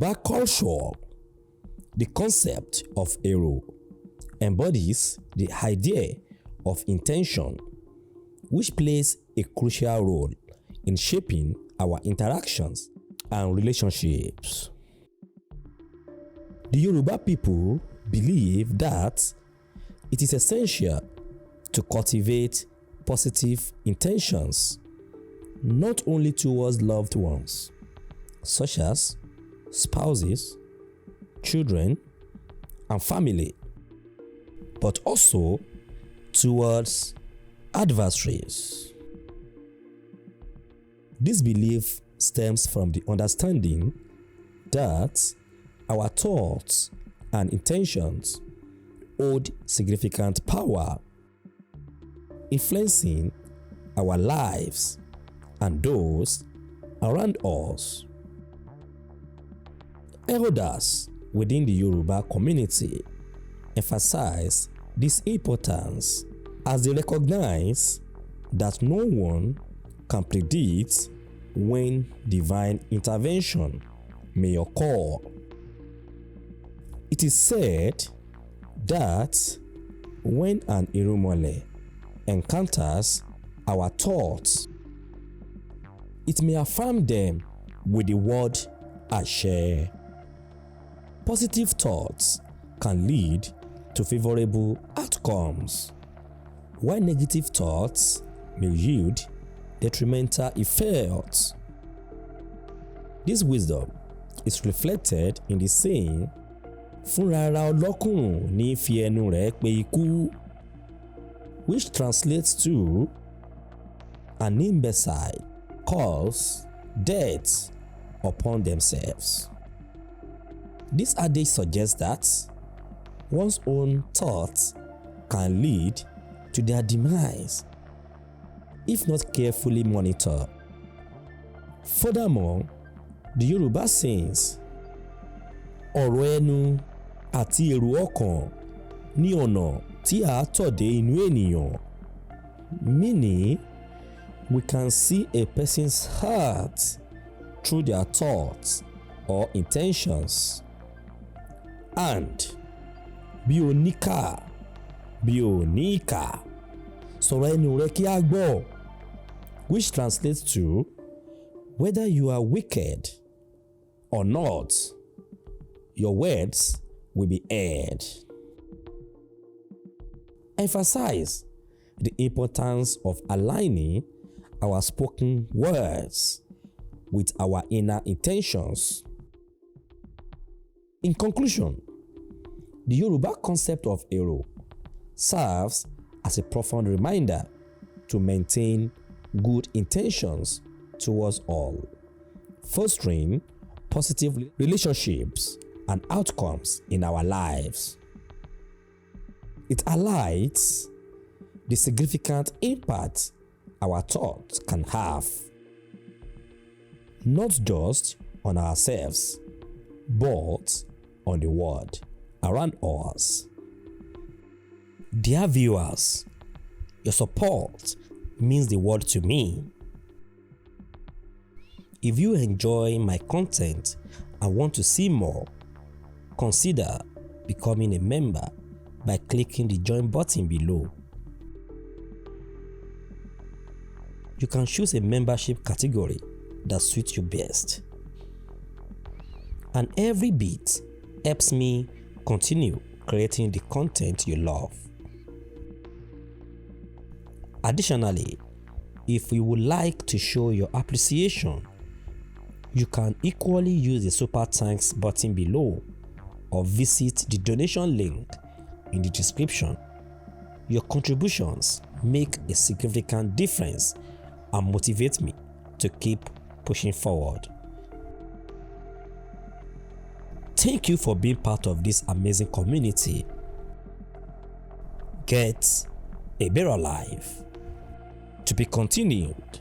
Yoruba culture, the concept of ero embodies the idea of intention, which plays a crucial role in shaping our interactions and relationships. The Yoruba people believe that it is essential to cultivate positive intentions, not only towards loved ones, such as spouses, children, and family, but also towards adversaries. This belief stems from the understanding that our thoughts and intentions hold significant power, influencing our lives and those around us. Elders within the Yoruba community emphasize this importance as they recognize that no one can predict when divine intervention may occur. It is said that when an irumole encounters our thoughts, it may affirm them with the word Ashe. Positive thoughts can lead to favorable outcomes, while negative thoughts may yield detrimental effects. This wisdom is reflected in the saying, "Fúnrara ọlọ́kùn ní fi ẹnu rẹ̀ pe ikú," which translates to, "An imbecile calls death upon themselves." This adage suggests that one's own thoughts can lead to their demise if not carefully monitored. Furthermore, the Yoruba sayings, "Ọ̀rọ̀ ẹnu àti èrò ọkàn ní ọ̀nà tí a tọ̀ dé inú ènìyàn," meaning we can see a person's heart through their thoughts or intentions. And bí o níkà, bí o ní ìkà, sọ̀rọ̀ ẹnu rẹ kí a gbọ́, which translates to, whether you are wicked or not, your words will be heard. Emphasize the importance of aligning our spoken words with our inner intentions. In conclusion, the Yoruba concept of ero serves as a profound reminder to maintain good intentions towards all, fostering positive relationships and outcomes in our lives. It highlights the significant impact our thoughts can have, not just on ourselves, but on the world around us. Dear viewers, your support means the world to me. If you enjoy my content and want to see more, consider becoming a member by clicking the join button below. You can choose a membership category that suits you best, and every bit helps me continue creating the content you love. Additionally, if you would like to show your appreciation, you can equally use the super thanks button below or visit the donation link in the description. Your contributions make a significant difference and motivate me to keep pushing forward. Thank you for being part of this amazing community. Get a better life. To be continued.